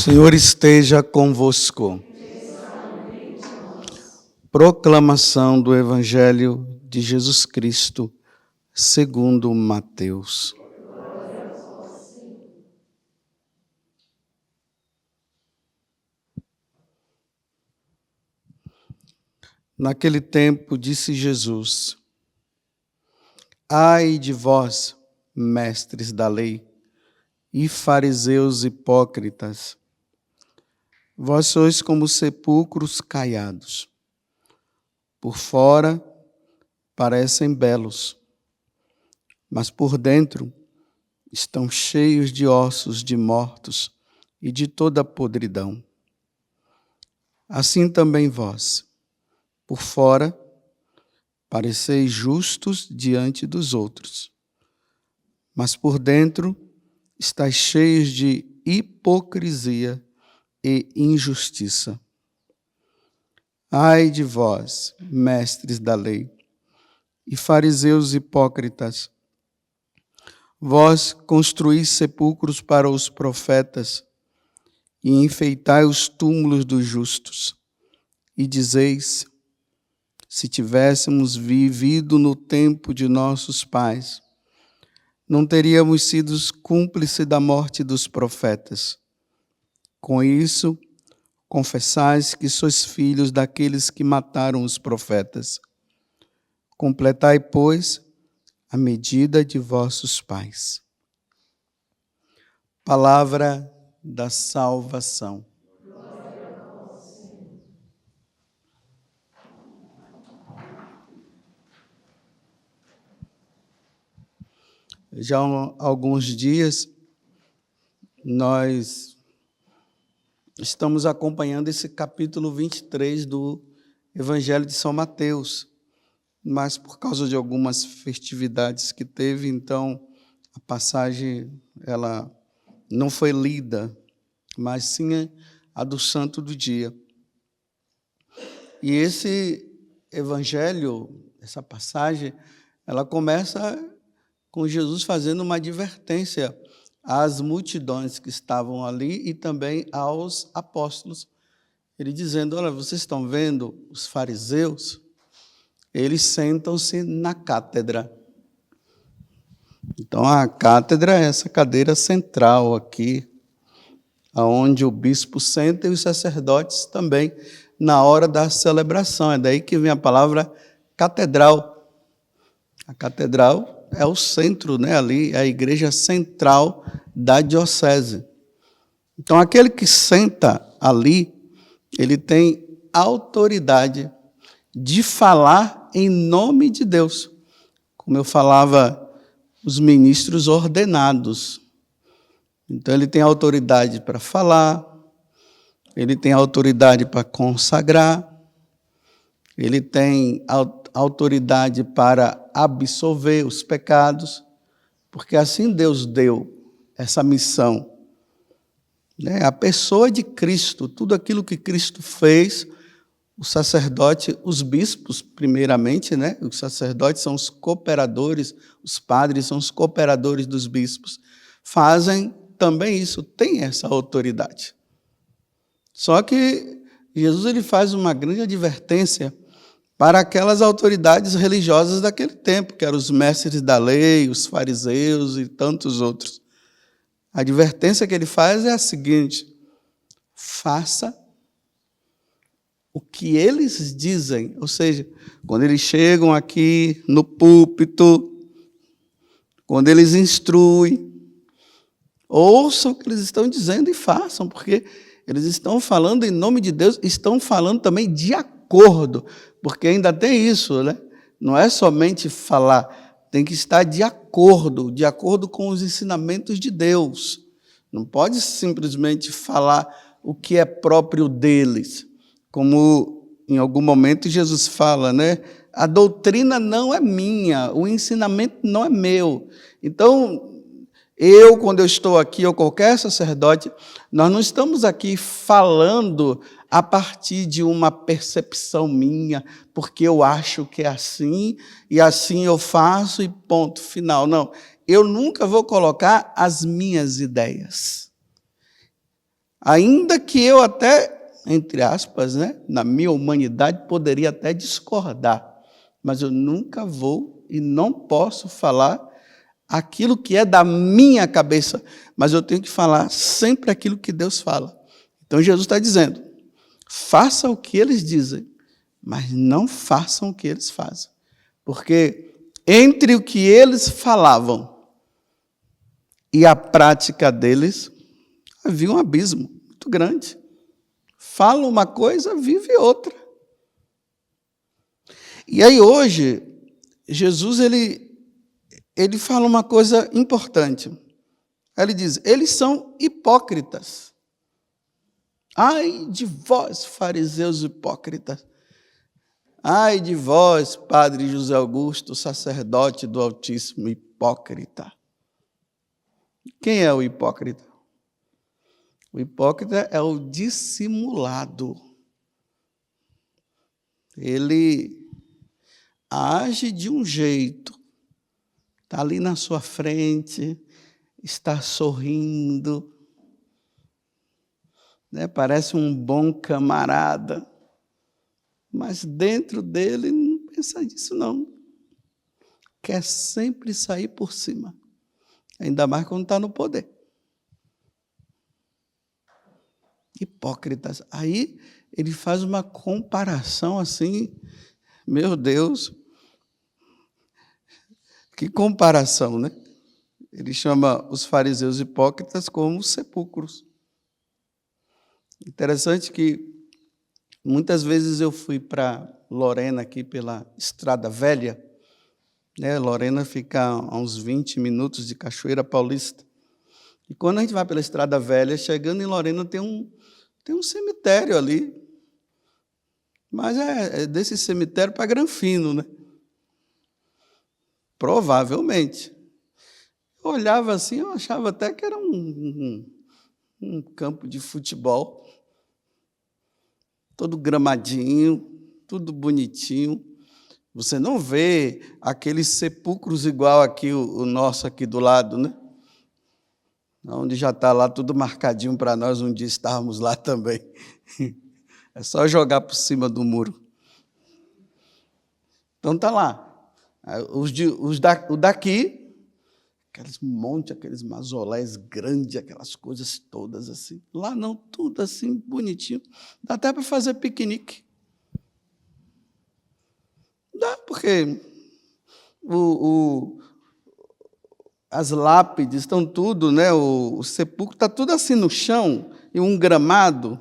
Senhor esteja convosco. Proclamação do Evangelho de Jesus Cristo, segundo Mateus. Naquele tempo disse Jesus: Ai de vós, mestres da lei, e fariseus hipócritas! Vós sois como sepulcros caiados. Por fora parecem belos, mas por dentro estão cheios de ossos de mortos e de toda podridão. Assim também vós, por fora, pareceis justos diante dos outros, mas por dentro estáis cheios de hipocrisia e injustiça. Ai de vós, mestres da lei, e fariseus hipócritas! Vós construís sepulcros para os profetas e enfeitai os túmulos dos justos, e dizeis: se tivéssemos vivido no tempo de nossos pais, não teríamos sido cúmplices da morte dos profetas. Com isso, confessais que sois filhos daqueles que mataram os profetas. Completai, pois, a medida de vossos pais. Palavra da salvação. Já há alguns dias, nós estamos acompanhando esse capítulo 23 do Evangelho de São Mateus, mas por causa de algumas festividades que teve, então a passagem ela não foi lida, mas sim a do santo do dia. E esse Evangelho, essa passagem, ela começa com Jesus fazendo uma advertência às multidões que estavam ali e também aos apóstolos. Ele dizendo: olha, vocês estão vendo os fariseus? Eles sentam-se na cátedra. Então, a cátedra é essa cadeira central aqui, onde o bispo senta e os sacerdotes também, na hora da celebração. É daí que vem a palavra catedral. A catedral é o centro, né? Ali é a igreja central da diocese. Então, aquele que senta ali, ele tem autoridade de falar em nome de Deus. Como eu falava, os ministros ordenados. Então, ele tem autoridade para falar, ele tem autoridade para consagrar, ele tem autoridade para absolver os pecados, porque assim Deus deu essa missão. A pessoa de Cristo, tudo aquilo que Cristo fez, o sacerdote, os bispos, primeiramente, os sacerdotes são os cooperadores, os padres são os cooperadores dos bispos, fazem também isso, têm essa autoridade. Só que Jesus ele faz uma grande advertência para aquelas autoridades religiosas daquele tempo, que eram os mestres da lei, os fariseus e tantos outros. A advertência que ele faz é a seguinte: faça o que eles dizem. Ou seja, quando eles chegam aqui no púlpito, quando eles instruem, ouçam o que eles estão dizendo e façam, porque eles estão falando em nome de Deus, estão falando também de acordo, porque ainda tem isso, Não é somente falar, tem que estar de acordo com os ensinamentos de Deus. Não pode simplesmente falar o que é próprio deles. Como em algum momento Jesus fala, a doutrina não é minha, o ensinamento não é meu. Então, quando eu estou aqui, ou qualquer sacerdote, nós não estamos aqui falando a partir de uma percepção minha, porque eu acho que é assim, e assim eu faço, e ponto final. Não, eu nunca vou colocar as minhas ideias. Ainda que eu até, entre aspas, né, na minha humanidade, poderia até discordar, mas eu nunca vou e não posso falar aquilo que é da minha cabeça, mas eu tenho que falar sempre aquilo que Deus fala. Então Jesus está dizendo, faça o que eles dizem, mas não façam o que eles fazem. Porque entre o que eles falavam e a prática deles, havia um abismo muito grande. Fala uma coisa, vive outra. E aí hoje, Jesus, ele fala uma coisa importante. Ele diz, eles são hipócritas. Ai de vós, fariseus hipócritas. Ai de vós, padre José Augusto, sacerdote do Altíssimo, hipócrita. Quem é o hipócrita? O hipócrita é o dissimulado. Ele age de um jeito, está ali na sua frente, está sorrindo, né? Parece um bom camarada, mas dentro dele não pensa nisso não. Quer sempre sair por cima, ainda mais quando está no poder. Hipócritas. Aí ele faz uma comparação assim, meu Deus, que comparação, né? Ele chama os fariseus hipócritas como sepulcros. Interessante que muitas vezes eu fui para Lorena, aqui pela Estrada Velha, né? Lorena fica a uns 20 minutos de Cachoeira Paulista. E quando a gente vai pela Estrada Velha, chegando em Lorena, tem um cemitério ali. Mas é desse cemitério para Granfino, né? Provavelmente. Eu olhava assim, eu achava até que era um campo de futebol. Todo gramadinho, tudo bonitinho. Você não vê aqueles sepulcros igual aqui, o nosso aqui do lado, né? Onde já está lá tudo marcadinho para nós, um dia estávamos lá também. É só jogar por cima do muro. Então está lá. O daqui, aqueles montes, aqueles mausoléus grandes, aquelas coisas todas assim. Lá não, tudo assim, bonitinho. Dá até para fazer piquenique. Dá, porque as lápides estão tudo, né? O sepulcro está tudo assim no chão, e um gramado.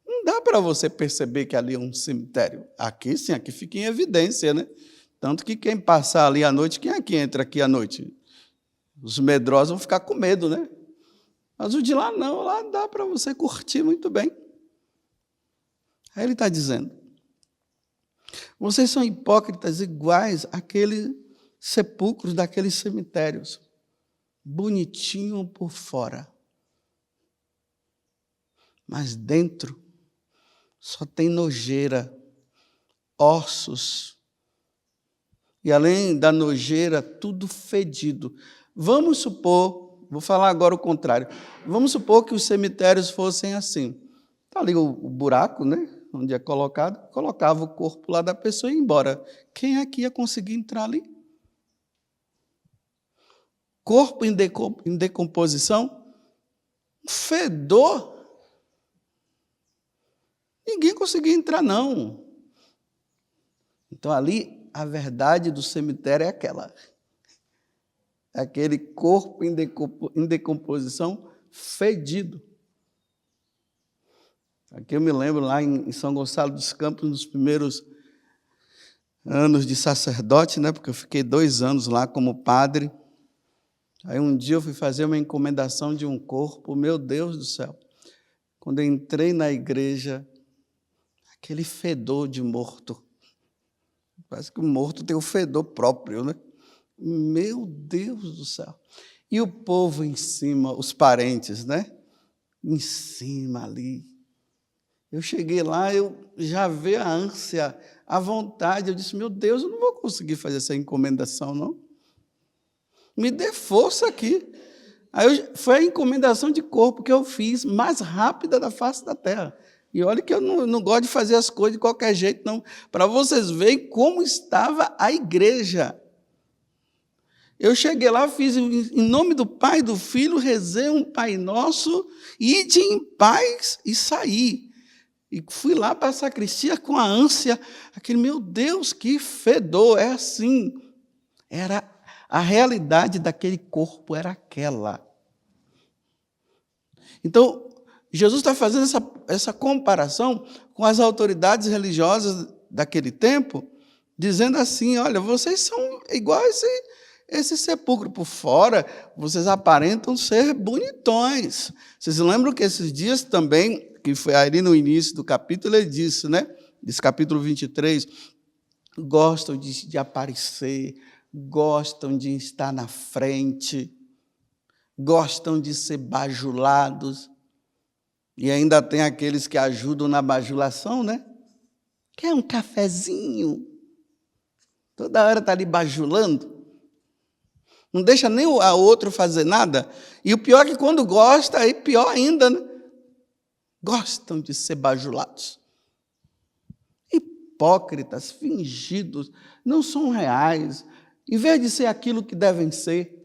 Não dá para você perceber que ali é um cemitério. Aqui sim, aqui fica em evidência, né? Tanto que quem passar ali à noite, quem é que entra aqui à noite? Os medrosos vão ficar com medo, né? Mas o de lá não, lá dá para você curtir muito bem. Aí ele está dizendo, vocês são hipócritas iguais àqueles sepulcros daqueles cemitérios, bonitinho por fora, mas dentro só tem nojeira, ossos, e além da nojeira, tudo fedido. Vamos supor, vou falar agora o contrário, vamos supor que os cemitérios fossem assim. Está ali o buraco, né? Onde é colocado, colocava o corpo lá da pessoa e ia embora. Quem é que ia conseguir entrar ali? Corpo em decomposição, fedor. Ninguém conseguia entrar, não. Então, ali, a verdade do cemitério é aquela. Aquele corpo em decomposição fedido. Aqui eu me lembro, lá em São Gonçalo dos Campos, nos primeiros anos de sacerdote, né? Porque eu fiquei 2 anos lá como padre. Aí um dia eu fui fazer uma encomendação de um corpo, meu Deus do céu. Quando eu entrei na igreja, aquele fedor de morto. Parece que o morto tem o fedor próprio, né? Meu Deus do céu. E o povo em cima, os parentes, né? Em cima ali. Eu cheguei lá, eu já vi a ânsia, a vontade. Eu disse, meu Deus, eu não vou conseguir fazer essa encomendação, não. Me dê força aqui. Foi a encomendação de corpo que eu fiz mais rápida da face da terra. E olha que eu não gosto de fazer as coisas de qualquer jeito, não. Para vocês verem como estava a igreja. Eu cheguei lá, fiz em nome do Pai e do Filho, rezei um Pai Nosso, ide em paz e saí. E fui lá para a sacristia com a ânsia, aquele, meu Deus, que fedor, é assim. Era a realidade daquele corpo, era aquela. Então, Jesus está fazendo essa comparação com as autoridades religiosas daquele tempo, dizendo assim, olha, vocês são igual esse sepulcro por fora, vocês aparentam ser bonitões. Vocês lembram que esses dias também, que foi ali no início do capítulo, ele disse, né? Desse capítulo 23, gostam de aparecer, gostam de estar na frente, gostam de ser bajulados, e ainda tem aqueles que ajudam na bajulação, né? Quer um cafezinho? Toda hora está ali bajulando. Não deixa nem o outro fazer nada. E o pior é que quando gosta, aí pior ainda, né? Gostam de ser bajulados. Hipócritas, fingidos, não são reais. Em vez de ser aquilo que devem ser,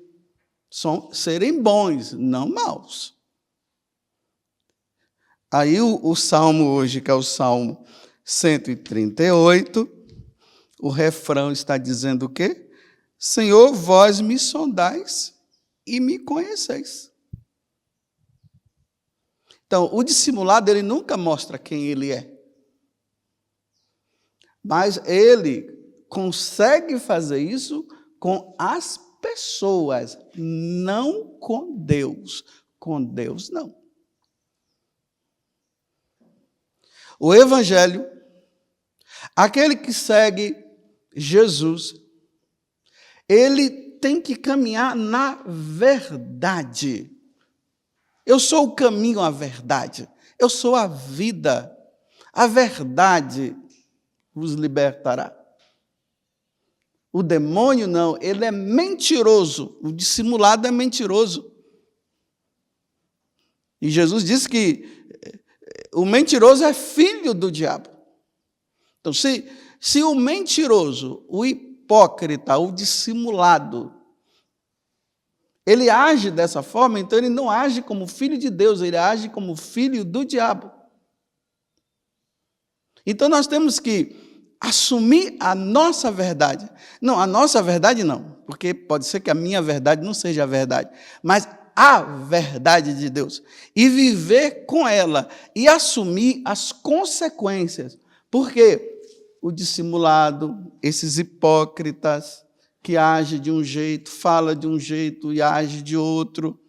serem bons, não maus. Aí o salmo hoje, que é o Salmo 138, o refrão está dizendo o quê? Senhor, vós me sondais e me conheceis. Então, o dissimulado, ele nunca mostra quem ele é. Mas ele consegue fazer isso com as pessoas, não com Deus. Com Deus, não. O Evangelho, aquele que segue Jesus, ele tem que caminhar na verdade. Eu sou o caminho à verdade. Eu sou a vida. A verdade vos libertará. O demônio não, ele é mentiroso. O dissimulado é mentiroso. E Jesus disse que o mentiroso é filho do diabo. Então, se o mentiroso, o hipócrita, o dissimulado, ele age dessa forma, então ele não age como filho de Deus, ele age como filho do diabo. Então nós temos que assumir a nossa verdade. Não, a nossa verdade não, porque pode ser que a minha verdade não seja a verdade, mas a verdade de Deus. E viver com ela e assumir as consequências. Porque o dissimulado, esses hipócritas, que age de um jeito, fala de um jeito e age de outro.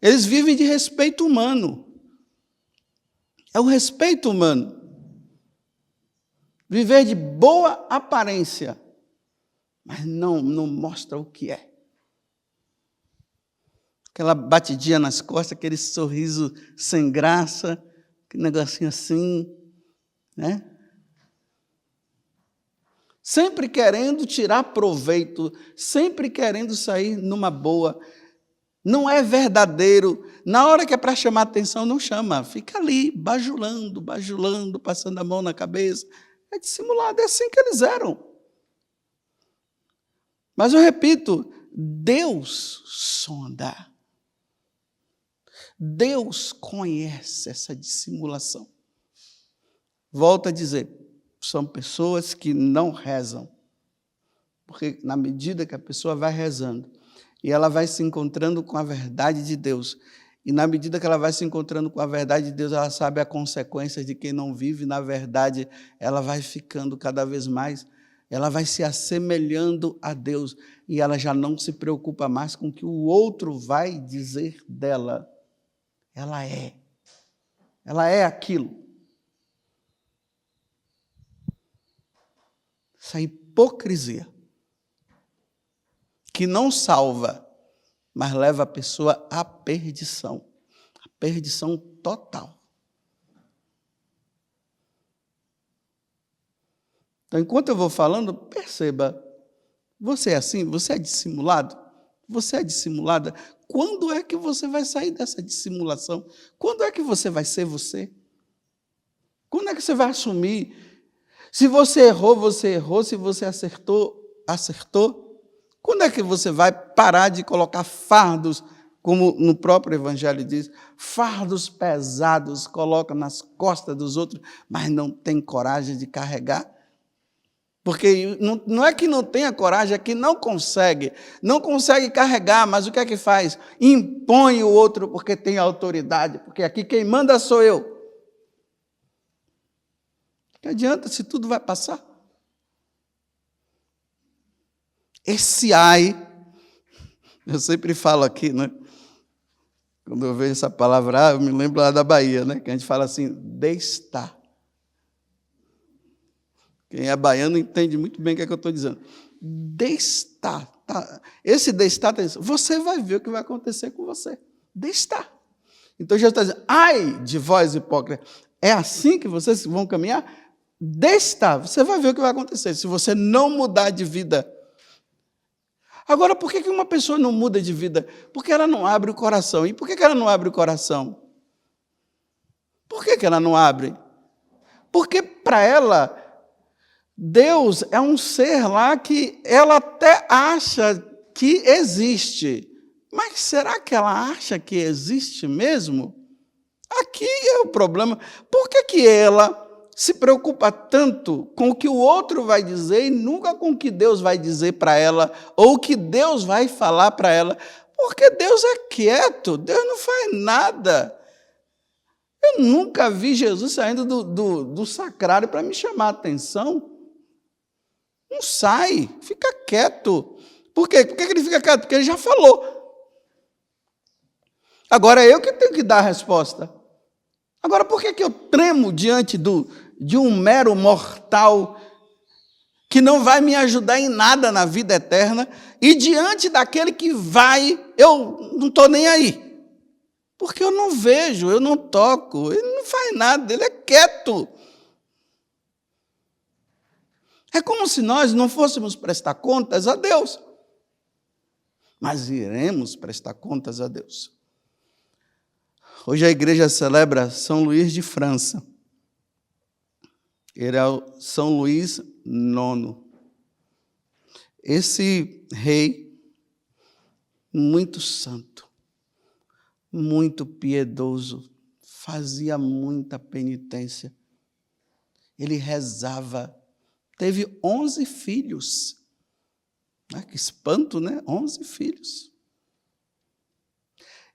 Eles vivem de respeito humano. É o respeito humano. Viver de boa aparência, mas não mostra o que é. Aquela batidinha nas costas, aquele sorriso sem graça, aquele negocinho assim, né? Sempre querendo tirar proveito, sempre querendo sair numa boa. Não é verdadeiro. Na hora que é para chamar atenção, não chama. Fica ali, bajulando, passando a mão na cabeça. É dissimulado, é assim que eles eram. Mas eu repito, Deus sonda. Deus conhece essa dissimulação. Volto a dizer, são pessoas que não rezam. Porque na medida que a pessoa vai rezando, e ela vai se encontrando com a verdade de Deus, e na medida que ela vai se encontrando com a verdade de Deus, ela sabe a consequência de quem não vive na verdade, ela vai ficando cada vez mais, ela vai se assemelhando a Deus, e ela já não se preocupa mais com o que o outro vai dizer dela. Ela é aquilo. Essa hipocrisia que não salva, mas leva a pessoa à perdição. A perdição total. Então, enquanto eu vou falando, perceba, você é assim? Você é dissimulado? Você é dissimulada? Quando é que você vai sair dessa dissimulação? Quando é que você vai ser você? Quando é que você vai assumir? Se você errou, você errou. Se você acertou, acertou. Quando é que você vai parar de colocar fardos, como no próprio Evangelho diz, fardos pesados, coloca nas costas dos outros, mas não tem coragem de carregar? Porque não é que não tenha coragem, é que não consegue carregar, mas o que é que faz? Impõe o outro porque tem autoridade, porque aqui quem manda sou eu. Não adianta se tudo vai passar. Esse ai, eu sempre falo aqui, né? Quando eu vejo essa palavra, eu me lembro lá da Bahia, né? Que a gente fala assim, destar. Quem é baiano entende muito bem o que é que eu estou dizendo. Destar. Tá? Esse destar, você vai ver o que vai acontecer com você. Destar. Então, Jesus está dizendo, ai de vós, hipócritas, é assim que vocês vão caminhar? Destar. Você vai ver o que vai acontecer se você não mudar de vida. Agora, por que uma pessoa não muda de vida? Porque ela não abre o coração. E por que ela não abre o coração? Por que ela não abre? Porque para ela, Deus é um ser lá que ela até acha que existe. Mas será que ela acha que existe mesmo? Aqui é o problema. Por que ela se preocupa tanto com o que o outro vai dizer e nunca com o que Deus vai dizer para ela ou o que Deus vai falar para ela? Porque Deus é quieto, Deus não faz nada. Eu nunca vi Jesus saindo do sacrário para me chamar a atenção. Não sai, fica quieto. Por quê? Por que ele fica quieto? Porque ele já falou. Agora é eu que tenho que dar a resposta. Agora, por que eu tremo diante de um mero mortal que não vai me ajudar em nada na vida eterna e diante daquele que vai, eu não estou nem aí? Porque eu não vejo, eu não toco, ele não faz nada, ele é quieto. É como se nós não fôssemos prestar contas a Deus. Mas iremos prestar contas a Deus. Hoje a igreja celebra São Luís de França. Ele é o São Luís IX. Esse rei, muito santo, muito piedoso, fazia muita penitência. Ele rezava. Teve 11 filhos. Ah, que espanto, né? 11 filhos.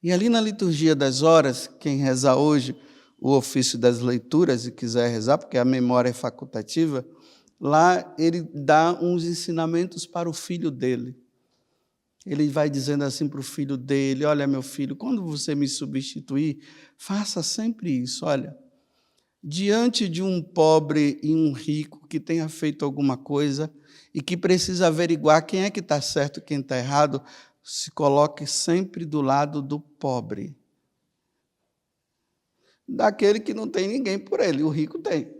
E ali na liturgia das horas, quem rezar hoje o ofício das leituras e quiser rezar, porque a memória é facultativa, lá ele dá uns ensinamentos para o filho dele. Ele vai dizendo assim para o filho dele, olha, meu filho, quando você me substituir, faça sempre isso, olha. Diante de um pobre e um rico que tenha feito alguma coisa e que precisa averiguar quem é que está certo e quem está errado, se coloque sempre do lado do pobre. Daquele que não tem ninguém por ele, o rico tem.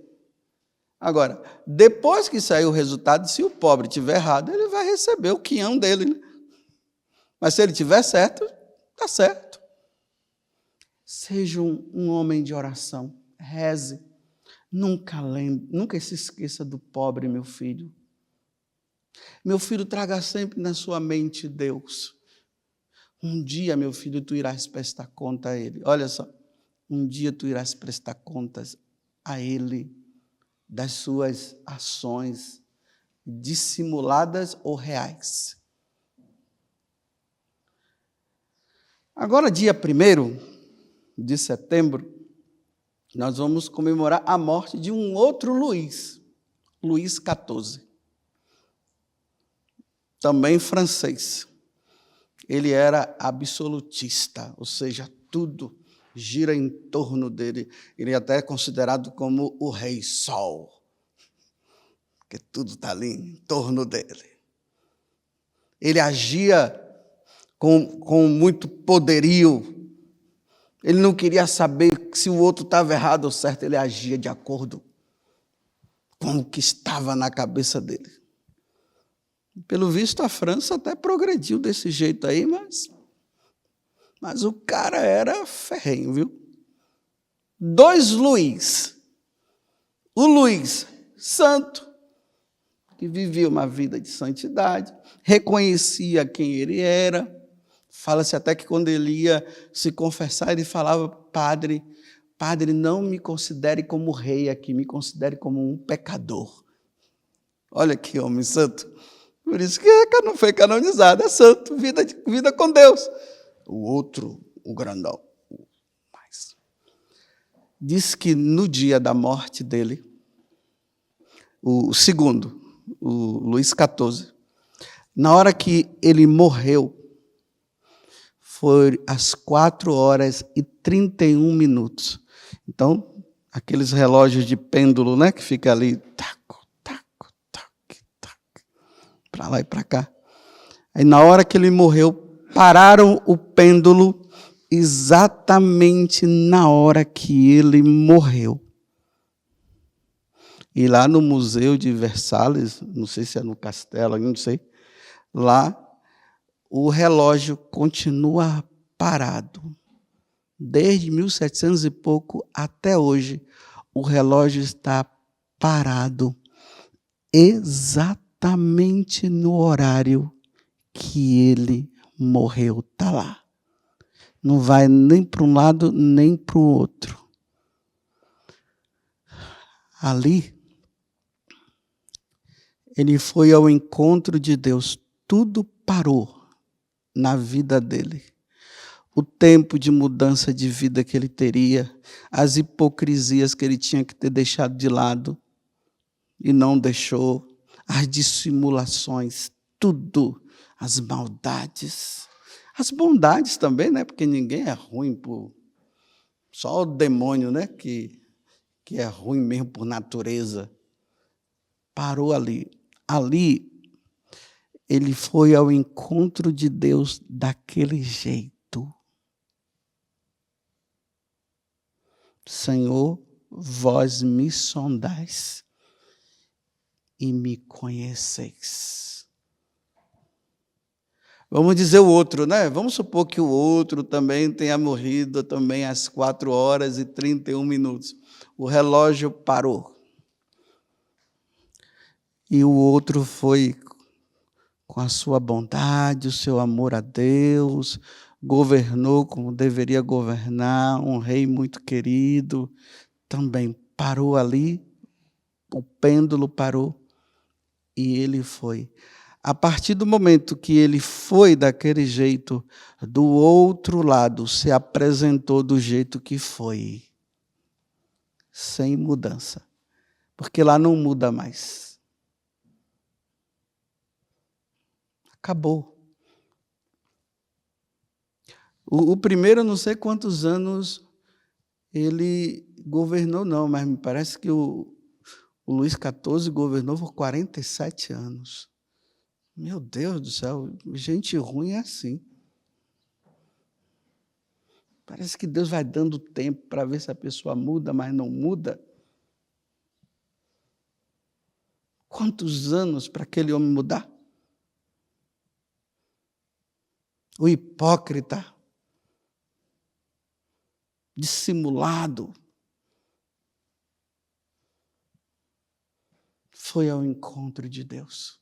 Agora, depois que sair o resultado, se o pobre estiver errado, ele vai receber o quinhão dele. Né? Mas se ele estiver certo, está certo. Seja um homem de oração. Reze. Nunca se esqueça do pobre, meu filho. Meu filho, traga sempre na sua mente Deus. Um dia, meu filho, tu irás prestar conta a Ele. Olha só, um dia tu irás prestar contas a Ele das suas ações dissimuladas ou reais. Agora, dia 1º de setembro, nós vamos comemorar a morte de um outro Luís, Luís XIV, também francês. Ele era absolutista, ou seja, tudo gira em torno dele. Ele até é considerado como o Rei Sol, porque tudo está ali em torno dele. Ele agia com muito poderio. Ele não queria saber se o outro estava errado ou certo, ele agia de acordo com o que estava na cabeça dele. Pelo visto, a França até progrediu desse jeito aí, mas o cara era ferrenho, viu? 2 Luís. O Luís santo, que vivia uma vida de santidade, reconhecia quem ele era. Fala-se até que quando ele ia se confessar, ele falava: padre, não me considere como rei aqui, me considere como um pecador. Olha que homem santo. Por isso que não foi canonizado, é santo, vida com Deus. O outro, o grandão. Diz que no dia da morte dele, o segundo, o Luís XIV, na hora que ele morreu, foi às 4h31. Então, aqueles relógios de pêndulo, né, que fica ali, taco, taco, tac, tac, para lá e para cá. Aí, na hora que ele morreu, pararam o pêndulo exatamente na hora que ele morreu. E lá no Museu de Versalhes, não sei se é no Castelo, não sei, lá o relógio continua parado. Desde 1700 e pouco até hoje, o relógio está parado exatamente no horário que ele morreu. Está lá. Não vai nem para um lado, nem para o outro. Ali, ele foi ao encontro de Deus. Tudo parou na vida dele. O tempo de mudança de vida que ele teria, as hipocrisias que ele tinha que ter deixado de lado e não deixou, as dissimulações, tudo, as maldades. As bondades também, né? Porque ninguém é ruim só o demônio, né? Que é ruim mesmo por natureza. Parou ali. Ali, ele foi ao encontro de Deus daquele jeito. Senhor, vós me sondais e me conheceis. Vamos dizer o outro, né? Vamos supor que o outro também tenha morrido também às 4h31. O relógio parou. E o outro foi com a sua bondade, o seu amor a Deus, governou como deveria governar, um rei muito querido, também parou ali, o pêndulo parou e ele foi. A partir do momento que ele foi daquele jeito, do outro lado se apresentou do jeito que foi, sem mudança, porque lá não muda mais. Acabou. O primeiro, não sei quantos anos ele governou, não, mas me parece que o Luís XIV governou por 47 anos. Meu Deus do céu, gente ruim é assim. Parece que Deus vai dando tempo para ver se a pessoa muda, mas não muda. Quantos anos para aquele homem mudar? O hipócrita, dissimulado, foi ao encontro de Deus.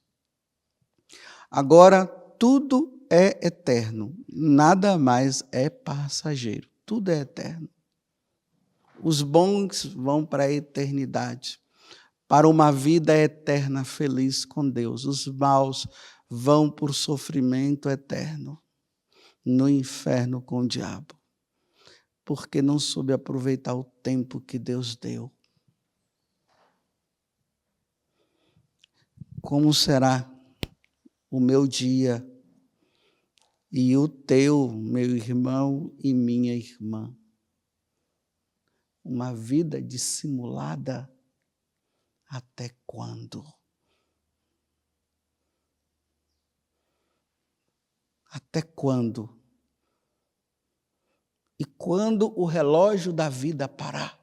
Agora, tudo é eterno, nada mais é passageiro, tudo é eterno. Os bons vão para a eternidade, para uma vida eterna feliz com Deus. Os maus vão por sofrimento eterno, no inferno com o diabo, porque não soube aproveitar o tempo que Deus deu. Como será o meu dia e o teu, meu irmão e minha irmã? Uma vida dissimulada até quando? Até quando? E quando o relógio da vida parar?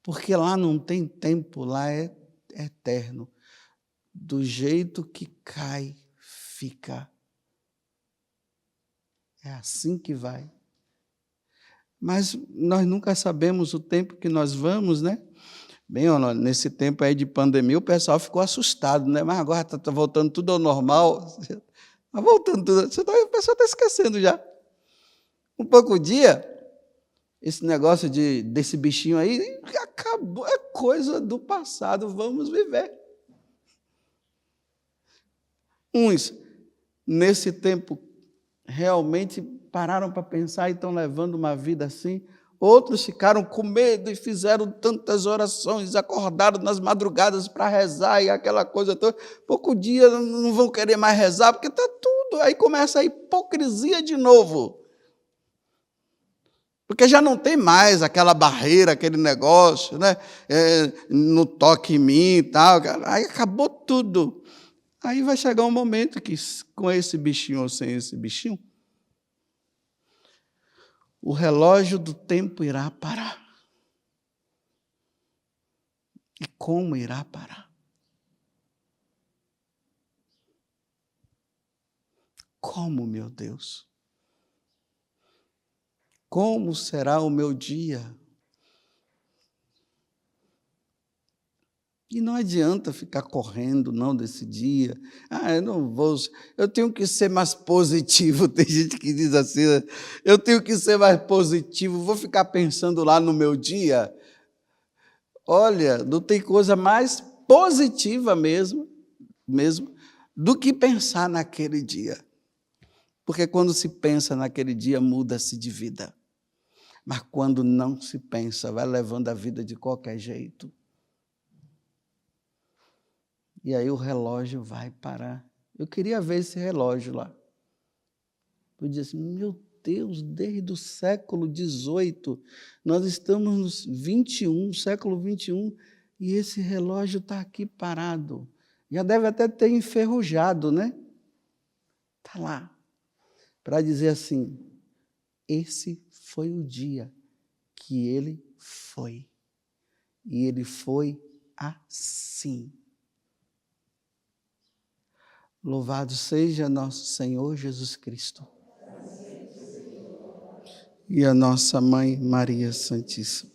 Porque lá não tem tempo, lá é eterno. do jeito que cai, fica. É assim que vai. Mas nós nunca sabemos o tempo que nós vamos, né? Bem, nesse tempo aí de pandemia, o pessoal ficou assustado, né? Mas agora está voltando tudo ao normal. Está voltando tudo. O pessoal está esquecendo já. Um pouco dia, esse negócio desse bichinho aí acabou, é coisa do passado, vamos viver. Uns, nesse tempo, realmente pararam para pensar e estão levando uma vida assim. Outros ficaram com medo e fizeram tantas orações, acordaram nas madrugadas para rezar e aquela coisa toda. Pouco dia não vão querer mais rezar, porque está tudo. Aí começa a hipocrisia de novo. Porque já não tem mais aquela barreira, aquele negócio, né? No toque em mim e tal. Aí acabou tudo. Aí vai chegar um momento que, com esse bichinho ou sem esse bichinho, o relógio do tempo irá parar. E como irá parar? Como, meu Deus? Como será o meu dia? E não adianta ficar correndo, não, desse dia. Eu não vou... Eu tenho que ser mais positivo. Tem gente que diz assim, eu tenho que ser mais positivo, vou ficar pensando lá no meu dia. Olha, não tem coisa mais positiva mesmo do que pensar naquele dia. Porque quando se pensa naquele dia, muda-se de vida. Mas quando não se pensa, vai levando a vida de qualquer jeito. E aí o relógio vai parar. Eu queria ver esse relógio lá. Eu disse assim, meu Deus, desde o século XVIII, nós estamos no século XXI, e esse relógio está aqui parado. Já deve até ter enferrujado, né? Está lá. Para dizer assim, esse foi o dia que ele foi. E ele foi assim. Louvado seja nosso Senhor Jesus Cristo. E a nossa Mãe Maria Santíssima.